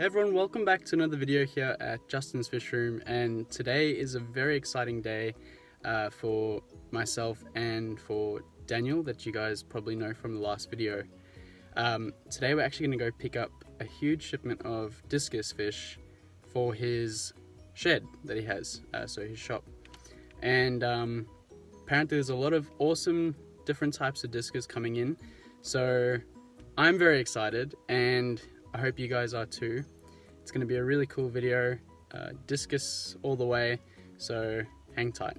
Hey everyone, welcome back to another video here at Justin's Fish Room, and today is a very exciting day for myself and for Daniel that you guys probably know from the last video. Today we're actually going to go pick up a huge shipment of discus fish for his shed that he has, so his shop. And apparently there's a lot of awesome different types of discus coming in, so I'm very excited and I hope you guys are too. It's going to be a really cool video, discus all the way, so hang tight.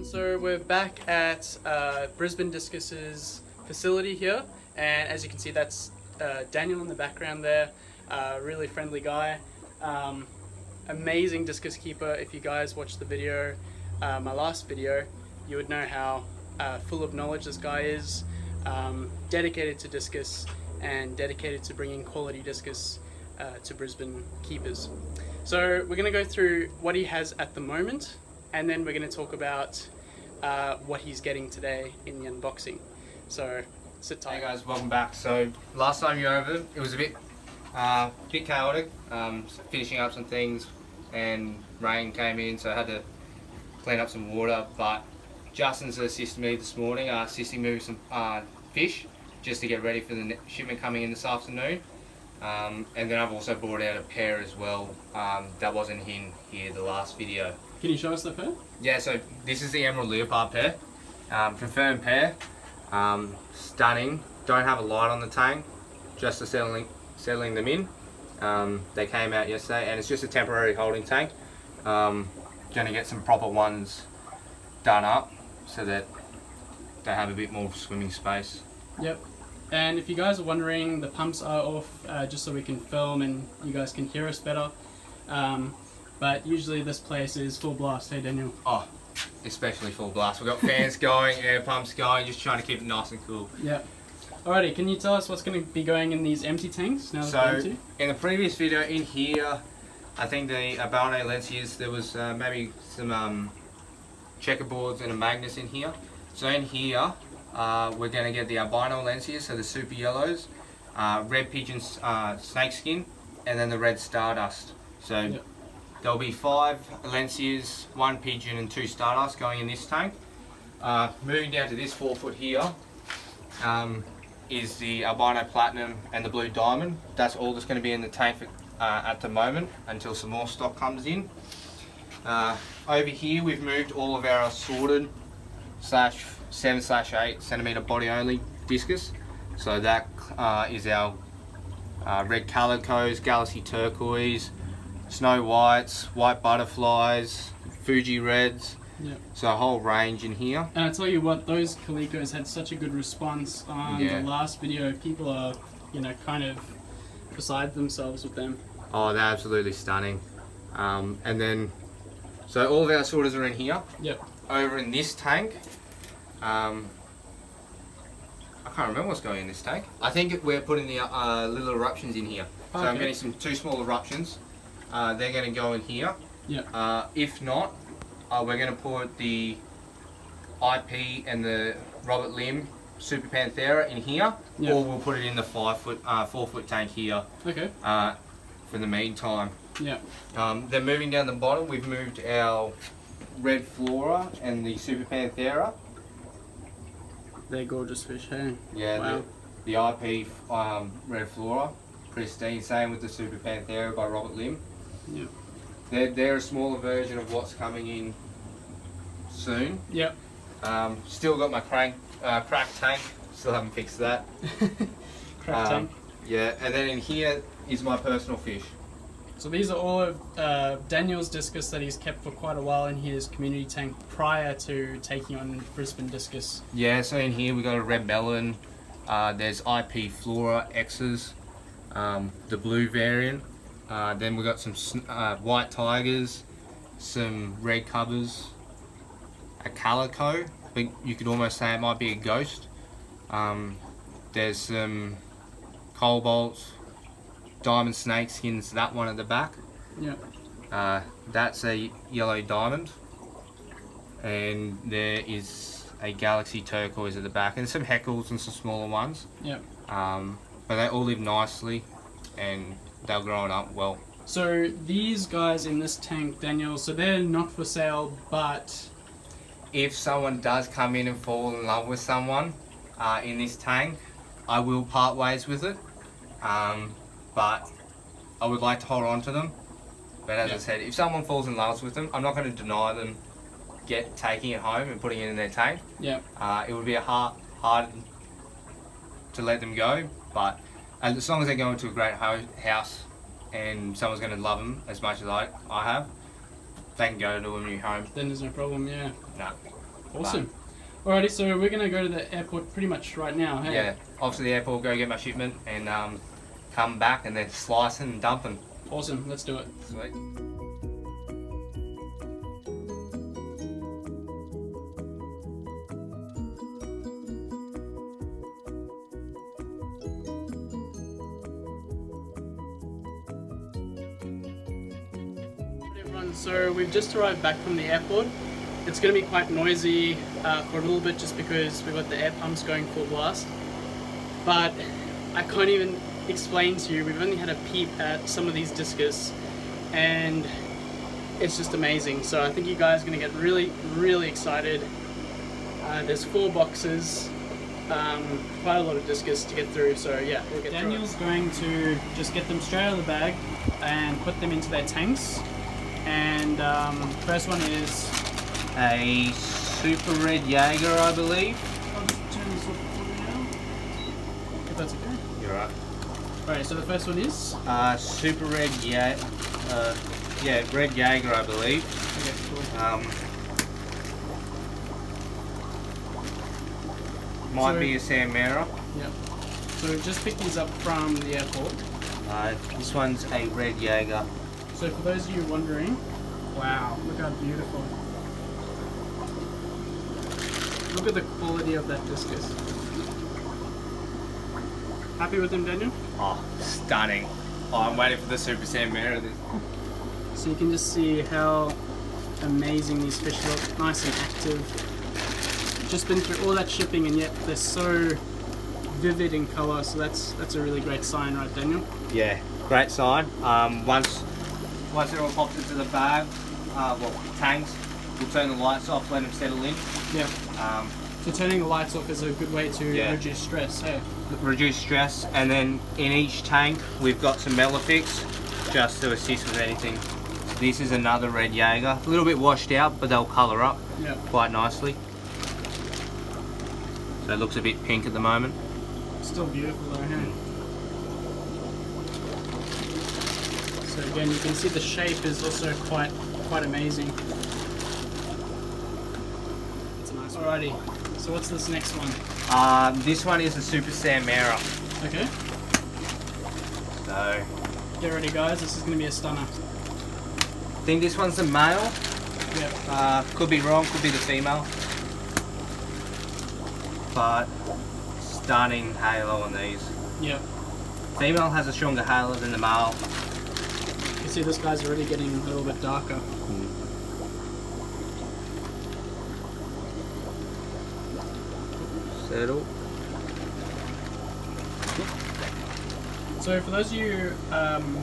So we're back at Brisbane Discus's facility here, and as you can see that's Daniel in the background there, really friendly guy, amazing discus keeper. If you guys watched the video, my last video, you would know how full of knowledge this guy is, dedicated to discus and dedicated to bringing quality discus to Brisbane keepers. So we're going to go through what he has at the moment, and then we're going to talk about what he's getting today in the unboxing. So sit tight. Hey guys, welcome back. So last time you were over, it was a bit chaotic, finishing up some things, and rain came in, so I had to clean up some water. But Justin's assisted me this morning, assisting me with some fish just to get ready for the shipment coming in this afternoon. And then I've also brought out a pair as well that wasn't in here the last video. Can you show us the pair? Yeah, so this is the Emerald Leopard pair, confirmed pair, stunning. Don't have a light on the tank, just settling them in. They came out yesterday, and it's just a temporary holding tank. Gonna get some proper ones done up so that they have a bit more swimming space. Yep. And if you guys are wondering, the pumps are off just so we can film and you guys can hear us better. But usually this place is full blast. Hey Daniel. Oh, especially full blast. We've got fans going, air pumps going, just trying to keep it nice and cool. Yep. Alrighty, can you tell us what's going to be going in these empty tanks now? So in the previous video in here, I think the Albino Valencias, there was maybe some checkerboards and a Magnus in here. So in here, we're going to get the Albino Valencia, so the super yellows, red pigeon snakeskin, and then the red stardust. So yep. There'll be 5 Valencias, 1 pigeon and 2 stardust going in this tank. Moving down to this 4 foot here is the Albino Platinum and the Blue Diamond. That's all that's going to be in the tank for, at the moment until some more stock comes in. Over here we've moved all of our assorted /7/8 centimeter body only discus. So that is our red calicos, Galaxy turquoise, snow whites, white butterflies, Fuji reds. Yep. So a whole range in here. And I tell you what, those calicos had such a good response on the last video. People are, kind of beside themselves with them. Oh, they're absolutely stunning. And then, so all of our sorters are in here. Yep. Over in this tank, I can't remember what's going in this tank. I think we're putting the little eruptions in here. So I'm getting 2 small eruptions. They're going to go in here. Yeah. If not, we're going to put the IP and the Robert Lim Super Panthera in here, or we'll put it in the 4 foot tank here. Okay. For the meantime. Yeah. Then moving down the bottom, we've moved our red Flora and the Super Panthera. They're gorgeous fish, hey? Yeah. Wow. The IP red Flora, pristine. Same with the Super Panthera by Robert Lim. Yeah. They're a smaller version of what's coming in soon. Yep. Still got my cracked tank. Still haven't fixed that. Cracked tank. Yeah, and then in here is my personal fish. So these are all of Daniel's discus that he's kept for quite a while in his community tank prior to taking on Brisbane Discus. Yeah, so in here we got a red melon. There's IP Flora X's, the blue variant. Then we got some white tigers, some red covers, a calico, but you could almost say it might be a ghost. There's some cobalts, diamond snakeskins, that one at the back. Yeah. That's a yellow diamond. And there is a Galaxy turquoise at the back, and some Heckles and some smaller ones. Yep. But they all live nicely, and they're growing up well. So these guys in this tank, Daniel, so they're not for sale, but if someone does come in and fall in love with someone in this tank, I will part ways with it. But I would like to hold on to them. But as I said, if someone falls in love with them, I'm not going to deny them taking it home and putting it in their tank. Yeah. It would be hard to let them go, but as long as they go into a great house and someone's going to love them as much as I have, they can go to a new home. Then there's no problem, yeah. No. Awesome. Alrighty, so we're going to go to the airport pretty much right now, hey? Yeah, off to the airport, go get my shipment, and come back and then slicing and dumping. Awesome, let's do it. Sweet. So we've just arrived back from the airport. It's going to be quite noisy for a little bit just because we've got the air pumps going full blast. But I can't even explain to you, we've only had a peep at some of these discus and it's just amazing. So I think you guys are going to get really, really excited. There's 4 boxes, quite a lot of discus to get through, so yeah, we'll get Daniel's going to just get them straight out of the bag and put them into their tanks. And first one is a Super Red Jaeger, I believe. I'll just turn this off for you now, if that's okay. You're right. Alright, so the first one is? Super Red Jaeger, Red Jaeger, I believe. Okay, cool. Might be a San Mera. Yep. So we've just picked these up from the airport. This one's a Red Jaeger. So for those of you wondering, wow, look how beautiful. Look at the quality of that discus. Happy with them, Daniel? Oh, stunning. Oh, I'm waiting for the Super San Mera. So you can just see how amazing these fish look, nice and active. Just been through all that shipping and yet they're so vivid in colour, so that's a really great sign, right, Daniel? Yeah, great sign. Once they're all popped into the bag, tanks, we'll turn the lights off, let them settle in. Yeah. So turning the lights off is a good way to reduce stress, hey? Reduce stress, and then in each tank we've got some Melafix just to assist with anything. This is another Red Jaeger, a little bit washed out, but they'll colour up quite nicely. So it looks a bit pink at the moment. Still beautiful though, hey? So again, you can see the shape is also quite amazing. It's a nice one. Alrighty, so what's this next one? This one is the Super San Mera. Okay. So get ready, guys. This is going to be a stunner. I think this one's the male. Yep. Could be wrong. Could be the female. But stunning halo on these. Yep. Female has a stronger halo than the male. You can see this guy's already getting a little bit darker. Settle. So for those of you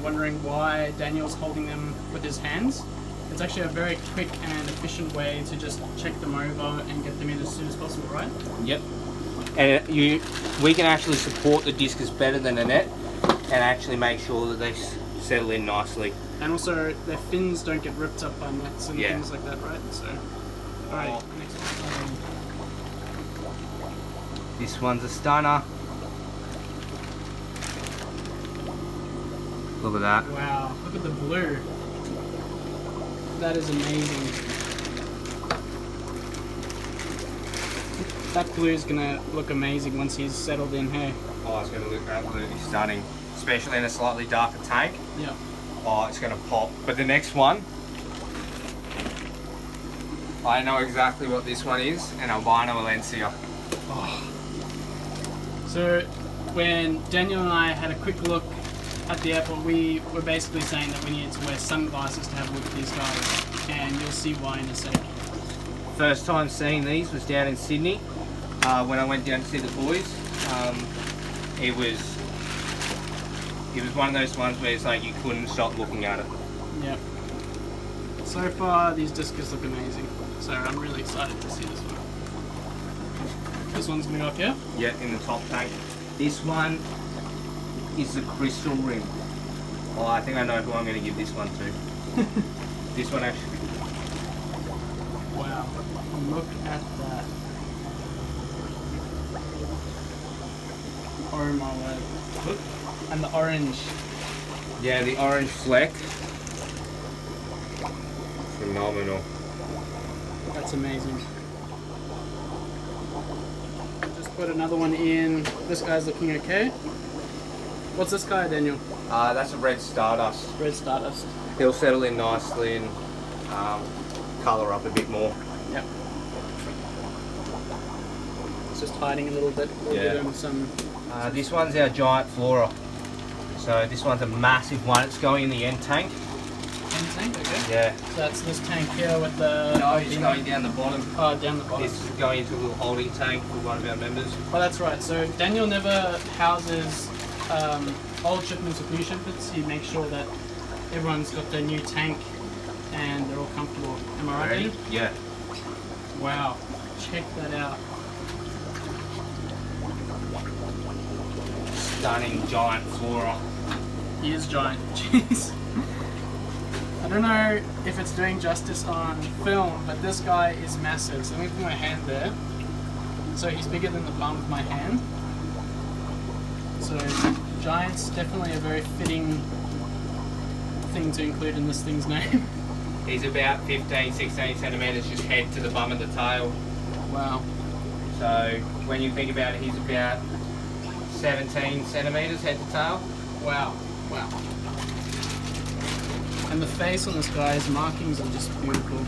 wondering why Daniel's holding them with his hands, it's actually a very quick and efficient way to just check them over and get them in as soon as possible, right? Yep. And we can actually support the discus better than a net and actually make sure that they settle in nicely. And also their fins don't get ripped up by nets and things like that, right? So, alright, next one. This one's a stunner. Look at that. Wow, look at the blue. That is amazing. That blue is gonna look amazing once he's settled in here. Oh, it's gonna look absolutely stunning. Especially in a slightly darker tank. Yeah. Oh, it's gonna pop. But the next one, I know exactly what this one is, an Albino Valencia. Oh. So when Daniel and I had a quick look at the airport, we were basically saying that we needed to wear sunglasses to have a look at these guys, and you'll see why in a sec. First time seeing these was down in Sydney when I went down to see the boys. It was one of those ones where it's like you couldn't stop looking at it. Yeah. So far, these discus look amazing. So I'm really excited to see this one. This one's gonna go up here? Yeah, in the top tank. This one is the crystal ring. Oh, I think I know who I'm going to give this one to. This one actually. Wow, look at that. Oh my word. Look. And the orange. Yeah, the orange fleck. Phenomenal. That's amazing. Just put another one in. This guy's looking okay. What's this guy, Daniel? That's a red stardust. Red stardust. He'll settle in nicely and colour up a bit more. Yep. It's just hiding a little bit. We'll give him some. This one's our giant flora. So this one's a massive one. It's going in the end tank. End tank, okay. Yeah. So that's this tank here with the. No, it's going down the bottom. Oh, down the bottom. It's going into a little holding tank for one of our members. Oh, that's right. So Daniel never houses old shipments with new shipments. He makes sure that everyone's got their new tank and they're all comfortable. Am I right, Daniel? Yeah. Wow. Check that out. Stunning giant flora. He is giant. Jeez. I don't know if it's doing justice on film, but this guy is massive. So let me put my hand there. So he's bigger than the palm of my hand. So giant's definitely a very fitting thing to include in this thing's name. He's about 15, 16 centimetres just head to the bum of the tail. Wow. So when you think about it, he's about 17 centimetres head to tail. Wow. Wow. And the face on this guy's markings are just beautiful.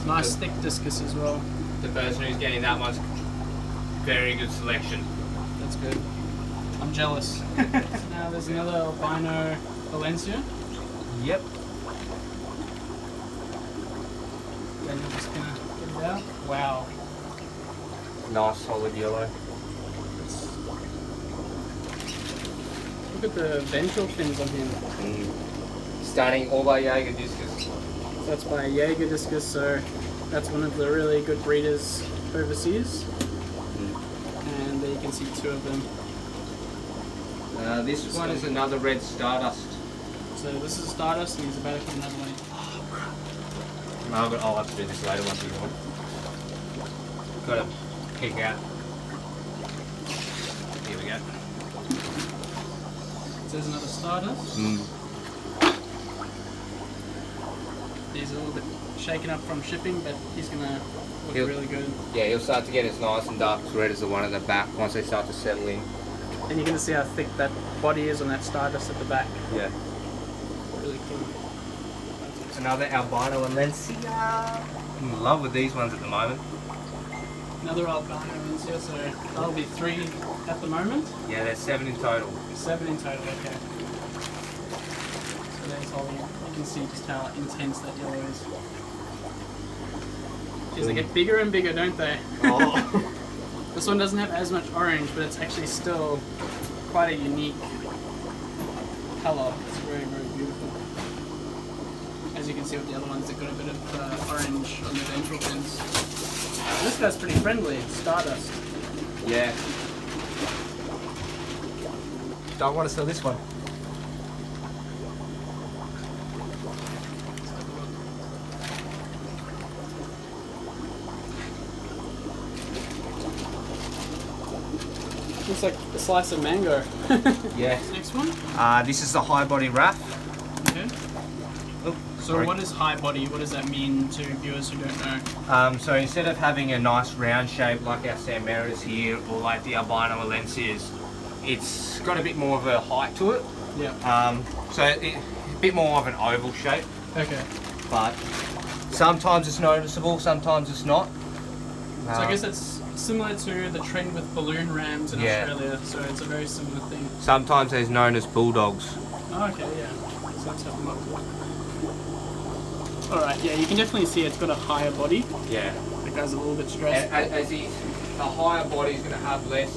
Nice thick discus as well. The person who's getting that one's very good selection. That's good. I'm jealous. So now there's another Albino Valencia. Yep. Then you're just gonna get it out. Wow. Nice solid yellow. Look at the ventral fins on him. Starting all by Jaeger Discus. So that's by Jaeger Discus, so that's one of the really good breeders overseas. And there you can see two of them. This one is another red stardust. So this is a stardust and he's about to put another one in. No, but I'll have to do this later once you want. Got to kick out. Here we go. So there's another stardust. He's a little bit shaken up from shipping, but he's going to look really good. Yeah, he'll start to get as nice and dark as red as the one at the back once they start to settle in. And you're going to see how thick that body is on that stardust at the back. Yeah. Really cool. Another Albino Valencia. I'm in love with these ones at the moment. Another Albino Valencia, so that'll be 3 at the moment? Yeah, there's 7 in total. 7 in total, okay. So there's all, you can see just how intense that yellow is. Jeez, they get bigger and bigger, don't they? Oh. This one doesn't have as much orange, but it's actually still quite a unique colour. It's very, very beautiful. As you can see with the other ones, they've got a bit of orange on the ventral fins. This guy's pretty friendly, Stardust. Yeah. Don't want to sell this one. Looks like a slice of mango. Yeah. Next one? This is the high body wrap. Okay. So what is high body? What does that mean to viewers who don't know? So instead of having a nice round shape like our San Maritas here or like the Albino Valencias, it's got a bit more of a height to it. Yeah. So a bit more of an oval shape. Okay. But sometimes it's noticeable, sometimes it's not. So I guess it's similar to the trend with balloon rams in Australia, so it's a very similar thing. Sometimes they're known as bulldogs. Oh, okay, yeah. So let's have a look. Alright, yeah, you can definitely see it's got a higher body. Yeah. The guy's a little bit stressed. And as a higher body is going to have less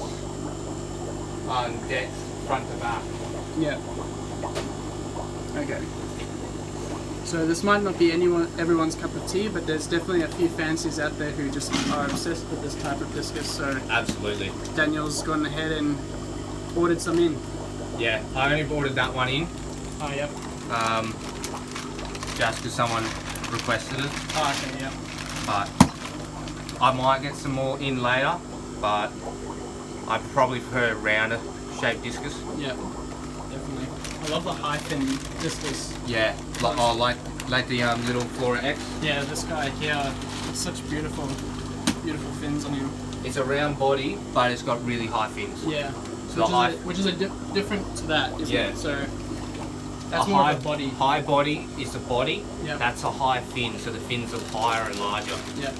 depth front to back. Yeah. Okay. So this might not be everyone's cup of tea, but there's definitely a few fancies out there who just are obsessed with this type of discus. So absolutely. Daniel's gone ahead and ordered some in. Yeah, I only ordered that one in. Oh, yep. Just because someone requested it. Oh, okay, yeah. But I might get some more in later, but I probably prefer a rounder shaped discus. Yeah, definitely. I love the high fin discus. Yeah, like the little Flora X. Yeah, this guy here, it's such beautiful fins on him. It's a round body, but it's got really high fins. Yeah, so which is different to that, isn't it? So that's a more high, of a body. High body is the body. Yeah. That's a high fin, so the fins are higher and larger. Yeah.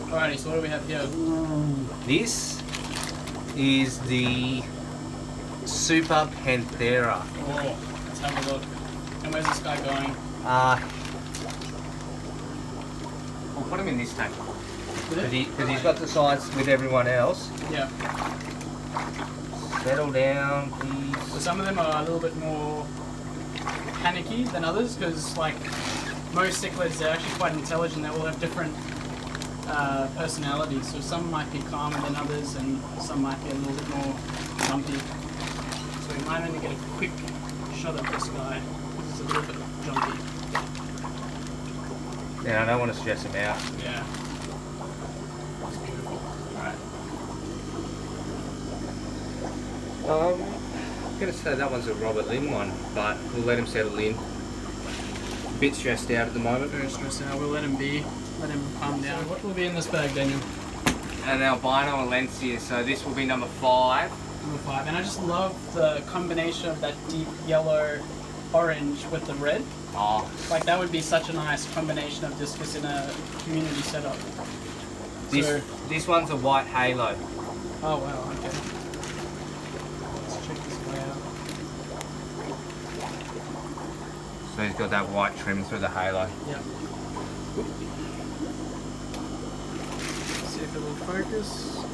Alrighty, so what do we have here? This is the Super Panthera. Oh, let's have a look. And where's this guy going? We'll put him in this tank. Because he's got the size with everyone else. Yeah. Settle down, please. So some of them are a little bit more panicky than others, because like most cichlids, they're actually quite intelligent. They all have different personalities. So some might be calmer than others, and some might be a little bit more jumpy. So we might only get a quick shot at this guy, because it's a little bit jumpy. Yeah, I don't want to stress him out. Yeah. That's beautiful. Alright. I'm going to say that one's a Robert Lynn one, but we'll let him settle in. A bit stressed out at the moment. Very stressed out. We'll let him be. Let him calm down. So what will be in this bag, Daniel? An Albino Valencia, so this will be number 5. Number 5. And I just love the combination of that deep yellow orange with the red. Oh. Like that would be such a nice combination of discus in a community setup. This one's a white halo. Oh wow, okay. Let's check this guy out. So he's got that white trim through the halo. Yeah. See if it will focus.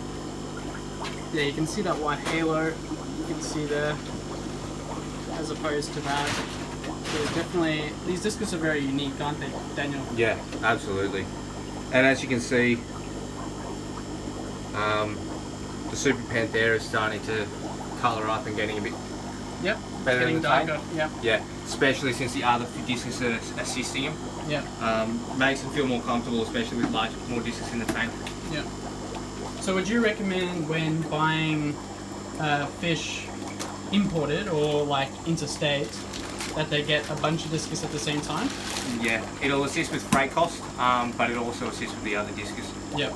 Yeah, you can see that white halo. You can see there, as opposed to that. So definitely, these discus are very unique, aren't they, Daniel? Yeah, absolutely. And as you can see, the Super Panthera is starting to colour up and getting a bit better getting than the darker. tank. Yeah. Yeah, especially since the other discus are assisting him. Yeah. Makes him feel more comfortable, especially with more discus in the tank. Yeah. So would you recommend when buying fish imported or like interstate that they get a bunch of discus at the same time? Yeah, it'll assist with freight cost, but it'll also assist with the other discus. Yeah.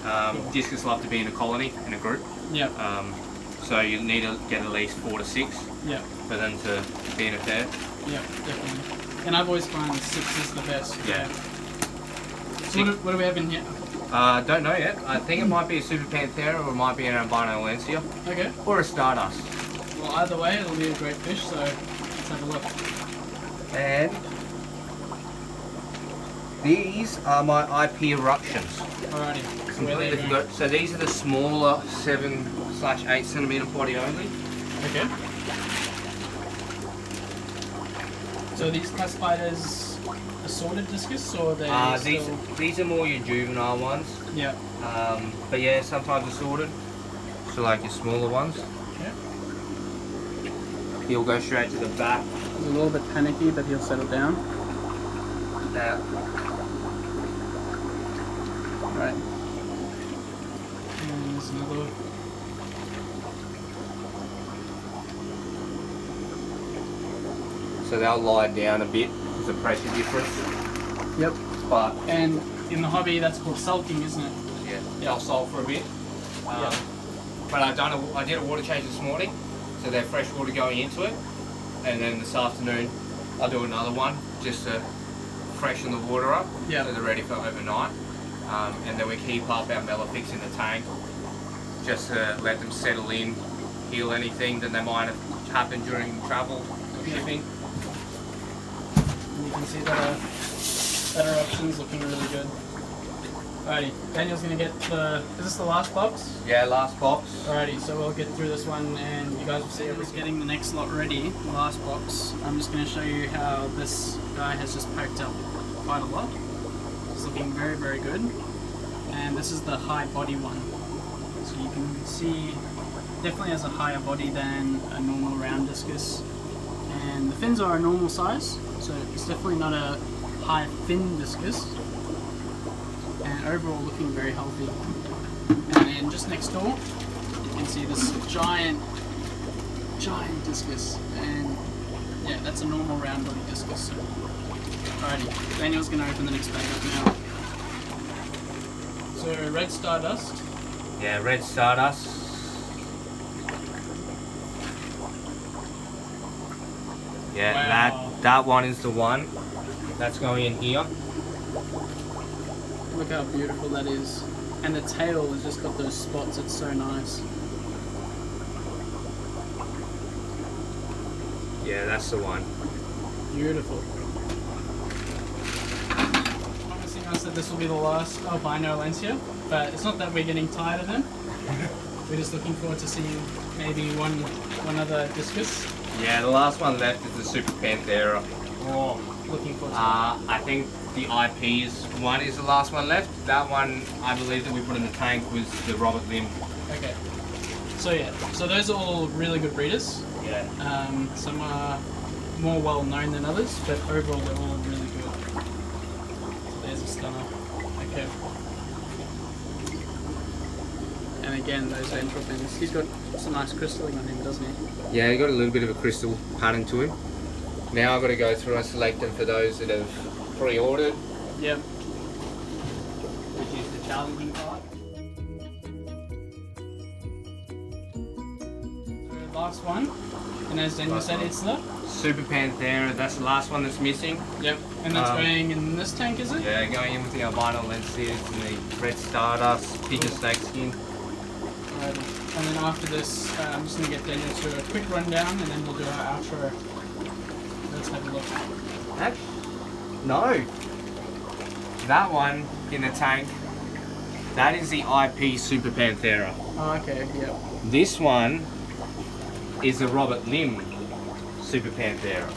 Discus love to be in a colony, in a group. Yeah. So you need to get at least 4 to 6 for them to be in a pair. Yeah, definitely. And I've always found 6 is the best. Yeah. So what do we have in here? Don't know yet. I think it might be a Super Panthera or it might be an Albino Valencia. Okay. Or a Stardust. Well, either way, it'll be a great fish, so let's have a look. And these are my IP eruptions. Alrighty. So these are the smaller 7/8 centimeter body only. Okay. So these classified as assorted discus, or they these are more your juvenile ones. Yeah. But yeah, sometimes assorted. So like your smaller ones. Okay. He'll go straight to the back. He's a little bit panicky, but he'll settle down. Right. And there's another. So they'll lie down a bit because of pressure difference. Yep. But and in the hobby, that's called sulking, isn't it? Yeah. They'll sulk for a bit. But I did a water change this morning, so they're fresh water going into it, and then this afternoon I'll do another one just to freshen the water up, so they're ready for overnight. And then we keep up our Melafix in the tank just to let them settle in, heal anything that they might have happened during travel or shipping. And you can see that better options, looking really good. Alrighty, Daniel's gonna get is this the last box? Yeah, last box. Alrighty, so we'll get through this one and you guys will see everything. Getting the next lot ready, the last box. I'm just gonna show you how this guy has just poked up quite a lot. It's looking very, very good. And this is the high body one. So you can see, definitely has a higher body than a normal round discus. And the fins are a normal size, so it's definitely not a high fin discus. And overall looking very healthy. And then just next door, you can see this giant discus. And yeah, that's a normal round body discus. So. Alrighty, Daniel's gonna open the next bag up now. So red stardust. Yeah, red stardust. Yeah, wow. that one is the one. That's going in here. Look how beautiful that is. And the tail has just got those spots, it's so nice. Yeah, that's the one. Beautiful. Obviously I said this will be the last Albino Valencia, but it's not that we're getting tired of them. We're just looking forward to seeing maybe one other discus. Yeah, the last one left is the Super Panthera. Oh, looking forward to that. I think the IP's one is the last one left. That one, I believe that we put in the tank was the Robert Lim. Okay. So yeah, so those are all really good breeders. Yeah. Some are more well known than others, but overall they're all really good. So there's a stunner. Okay. And again, those ventral fins. He's got some nice crystalling on him, doesn't he? Yeah, he got a little bit of a crystal pattern to him. Now I've got to go through and select them for those that have pre-ordered. Yep. Which is the challenging part. So last one, and as Daniel said, it's the Super Panthera. That's the last one that's missing. Yep. And that's going in this tank, is it? Yeah, going in with the Albino Valencia and the red stardust, pigeon snake skin. Alrighty. And then after this, I'm just going to get Daniel to do a quick rundown, and then we'll do our outro. Let's have a look. No. That one in the tank, that is the IP Super Panthera. Oh, okay, yep. This one is the Robert Lim Super Panthera.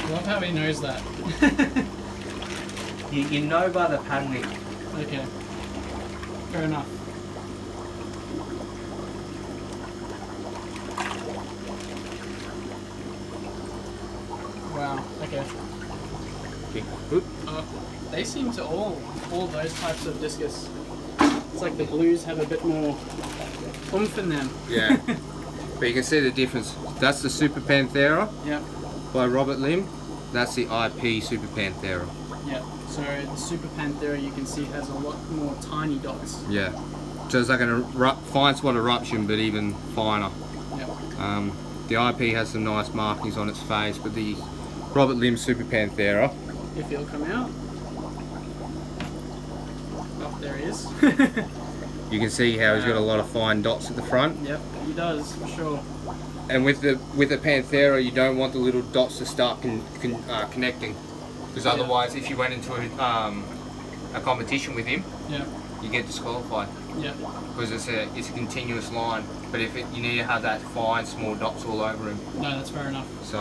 I love how he knows that. You know by the patterning. Okay. Fair enough. Wow, okay. They seem to all those types of discus. It's like the blues have a bit more oomph in them. Yeah. But you can see the difference. That's the Super Panthera. Yep. By Robert Lim. That's the IP Super Panthera. Yep. So the Super Panthera, you can see, has a lot more tiny dots. Yeah. So it's like a fine spot eruption, but even finer. Yep. The IP has some nice markings on its face, but the Robert Lim Super Panthera. If he'll come out. Oh, there he is. You can see how he's got a lot of fine dots at the front. Yep, he does, for sure. And with the Panthera, you don't want the little dots to start connecting, because otherwise, if you went into a competition with him, you get disqualified. Yeah. Because it's a continuous line. But if you need to have that fine, small dots all over him. No, that's fair enough. So.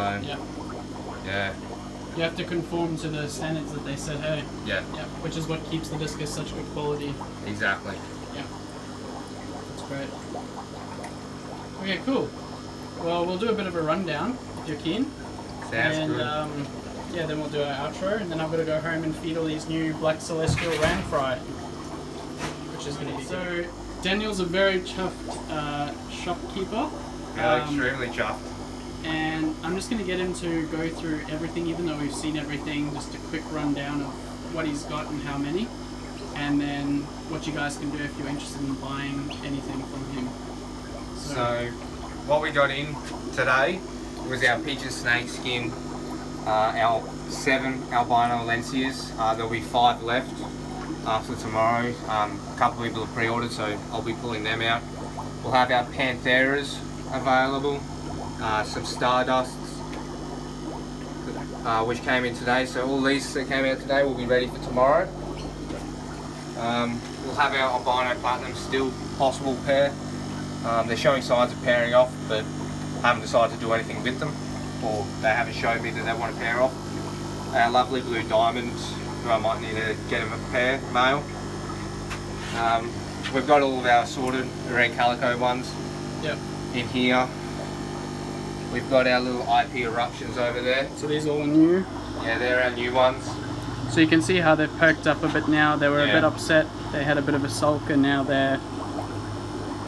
Yeah. You have to conform to the standards that they set, hey? Yeah. Yeah. Which is what keeps the discus such good quality. Exactly. Yeah. That's great. Okay, cool. Well, we'll do a bit of a rundown if you're keen. Sounds good. Yeah, then we'll do our outro, and then I've got to go home and feed all these new Black Celestial ram fry, which is going to be so. Daniel's a very chuffed shopkeeper. Extremely chuffed. And I'm just going to get him to go through everything, even though we've seen everything, just a quick rundown of what he's got and how many, and then what you guys can do if you're interested in buying anything from him. So what we got in today was our pigeon snake skin, our 7 Albino Valencias. There'll be 5 left after tomorrow. A couple of people have pre-ordered, so I'll be pulling them out. We'll have our Pantheras available. Some Stardusts, which came in today. So all these that came out today will be ready for tomorrow. We'll have our albino platinum still possible pair. They're showing signs of pairing off, but haven't decided to do anything with them, or they haven't showed me that they want to pair off. Our lovely blue diamonds, who I might need to get them a pair, male. We've got all of our assorted red calico ones in here. We've got our little IP eruptions over there. So these are all new? Yeah, they're our new ones. So you can see how they've perked up a bit now. They were a bit upset. They had a bit of a sulk, and now they're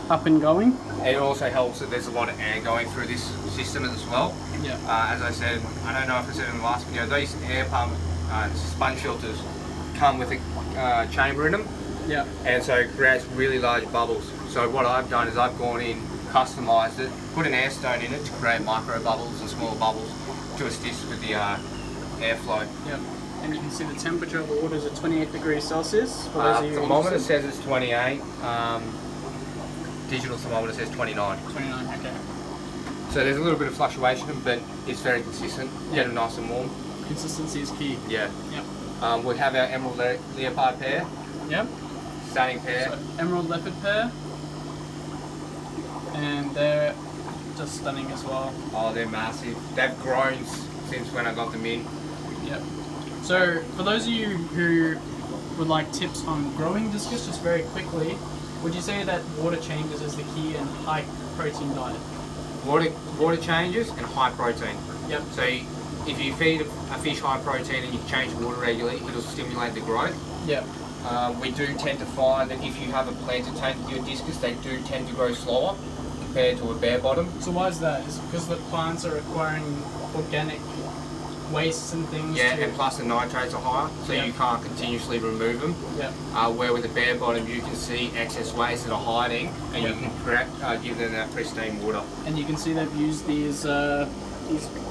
up and going. It also helps that there's a lot of air going through this system as well. Yeah. As I said, I don't know if I said in the last video, these air pump sponge filters come with a chamber in them. Yeah. And so it creates really large bubbles. So what I've done is I've gone in, customized it, put an air stone in it to create micro bubbles and smaller bubbles to assist with the airflow. Yep. And you can see the temperature of the water is at 28 degrees Celsius. The thermometer says it's 28. Digital thermometer says 29. 29, okay. So there's a little bit of fluctuation, but it's very consistent. Get them nice and warm. Consistency is key. Yeah. Yep. We have our Emerald Leopard pair. Yep. Stunning pair. So, Emerald Leopard pair. And they're just stunning as well. Oh, they're massive. They've grown since when I got them in. Yep. So for those of you who would like tips on growing discus, just very quickly, would you say that water changes is the key in high protein diet? Water changes and high protein. Yep. So if you feed a fish high protein and you change water regularly, it'll stimulate the growth. Yep. We do tend to find that if you have a planted tank with your discus, they do tend to grow slower compared to a bare bottom. So why is that? Is it because the plants are requiring organic wastes and things? Yeah, and plus the nitrates are higher, so you can't continuously remove them. Yeah. Where with a bare bottom, you can see excess waste that are hiding, and you can give them that pristine water. And you can see they've used these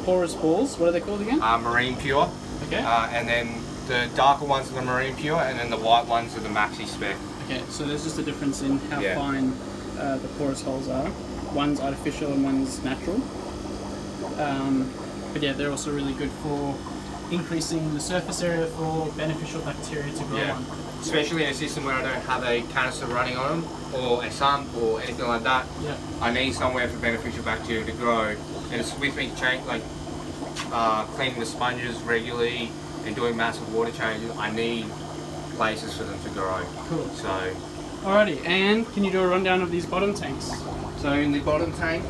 porous balls. What are they called again? Marine Pure. Okay. And then the darker ones are the Marine Pure, and then the white ones are the Maxi Spec. Okay, so there's just a difference in how fine the porous holes are. One's artificial and one's natural. But yeah, they're also really good for increasing the surface area for beneficial bacteria to grow on. Especially in a system where I don't have a canister running on them, or a sump, or anything like that. Yeah. I need somewhere for beneficial bacteria to grow. And it's with me cleaning the sponges regularly and doing massive water changes. I need places for them to grow. Cool. So. Alrighty, and can you do a rundown of these bottom tanks? So in the bottom tank,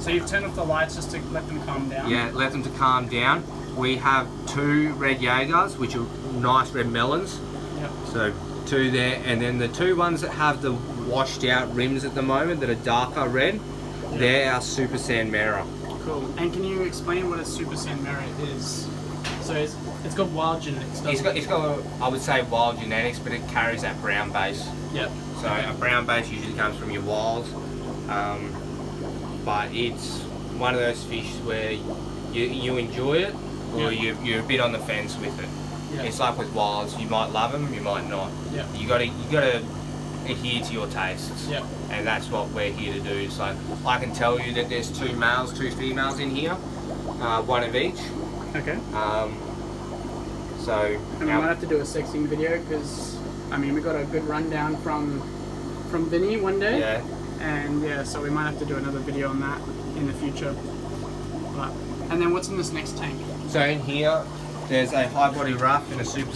so you've turned off the lights just to let them calm down? Yeah, let them to calm down. We have 2 red Jaegers, which are nice red melons. Yep. So 2 there, and then the 2 ones that have the washed out rims at the moment that are darker red, they're our Super Saiyan Mera. Cool. And can you explain what a Super Saiyan Mera is? So it's got wild genetics, doesn't it? It's got, I would say, wild genetics, but it carries that brown base. Yep. So a brown base usually comes from your wilds. But it's one of those fish where you enjoy it, or you're a bit on the fence with it. Yeah. It's like with wilds, you might love them, you might not. Yeah. You gotta adhere to your tastes. Yeah. And that's what we're here to do. So I can tell you that there's 2 males, 2 females in here, 1 of each. Okay. So. And we might have to do a sexing video because I mean we got a good rundown from Vinny one day. Yeah. And yeah, so we might have to do another video on that in the future. But, and then what's in this next tank? So in here, there's a high body raft and a super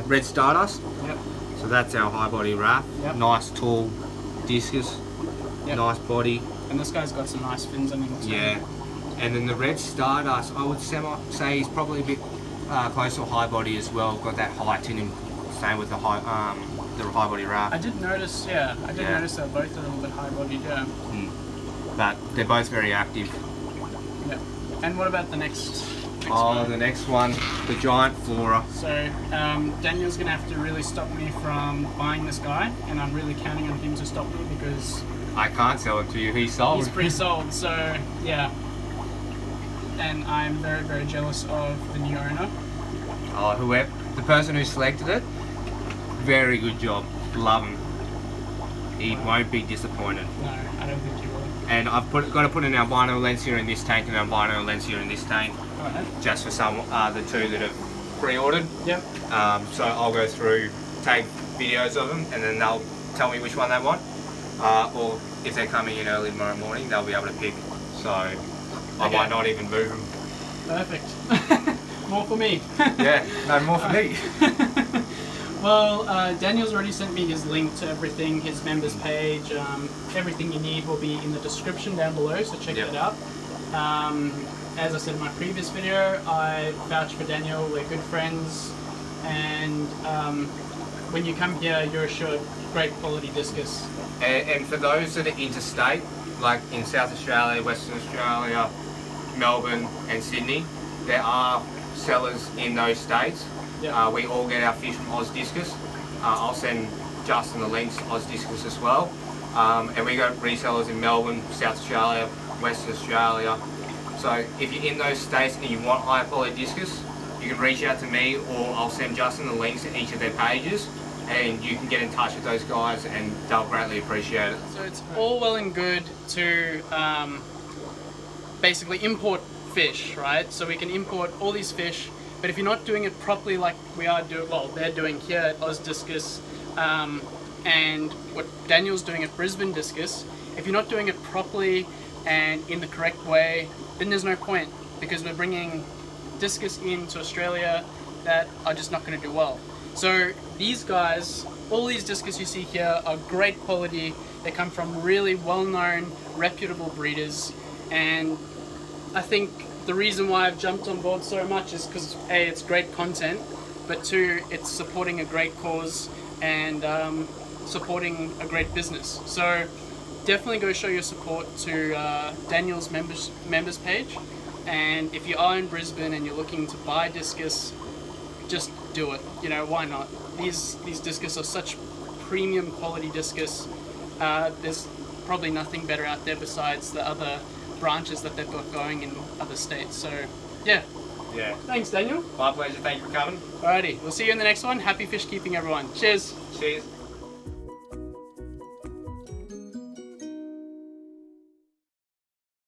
red stardust. Yep. So that's our high body raft. Yep. Nice tall discus. Yep. Nice body. And this guy's got some nice fins on him too. Yeah. And then the red stardust, I would say he's probably a bit close to a high body as well. Got that height in him. Same with the high body raft. I did notice, notice they're both a little bit high bodied, yeah. But they're both very active. Yeah. And what about the next one? The next one, the giant flora. So Daniel's gonna have to really stop me from buying this guy, and I'm really counting on him to stop me because I can't sell it to you. He's sold. He's pre-sold, so yeah. And I'm very, very jealous of the new owner. Oh, whoever the person who selected it. Very good job. Love him. He won't be disappointed. No, I don't think he will. And I've got to put an Albino Valencia in this tank and an Albino Valencia in this tank. Alright. just for some the two that have pre-ordered. Yep. So I'll go through, take videos of them, and then they'll tell me which one they want. Or if they're coming in early tomorrow morning, they'll be able to pick. So I might not even move them. Perfect. More for me. Yeah, no more for me. Well, Daniel's already sent me his link to everything, his members page. Everything you need will be in the description down below, so check that out. As I said in my previous video, I vouch for Daniel, we're good friends, and when you come here, you're assured great quality discus. And for those that are interstate, like in South Australia, Western Australia, Melbourne and Sydney, there are sellers in those states. Yep. We all get our fish from Oz Discus. I'll send Justin the links to Oz Discus as well. And we got resellers in Melbourne, South Australia, Western Australia. So if you're in those states and you want high quality discus, you can reach out to me, or I'll send Justin the links to each of their pages, and you can get in touch with those guys and they'll greatly appreciate it. So it's all well and good to basically import fish, right? So we can import all these fish, but if you're not doing it properly like they're doing here at Oz Discus, and what Daniel's doing at Brisbane Discus, if you're not doing it properly and in the correct way, then there's no point, because we're bringing discus into Australia that are just not going to do well. So these guys, all these discus you see here are great quality. They come from really well-known, reputable breeders, and I think the reason why I've jumped on board so much is because A, it's great content, but 2, it's supporting a great cause and supporting a great business. So definitely go show your support to Daniel's members page, and if you are in Brisbane and you're looking to buy discus, just do it. You know, why not? These discus are such premium quality discus. There's probably nothing better out there besides the other branches that they've got going in other states. So yeah. Thanks, Daniel. My pleasure. Thank you for coming. Alrighty, we'll see you in the next one. Happy fish keeping, everyone. Cheers. Cheers.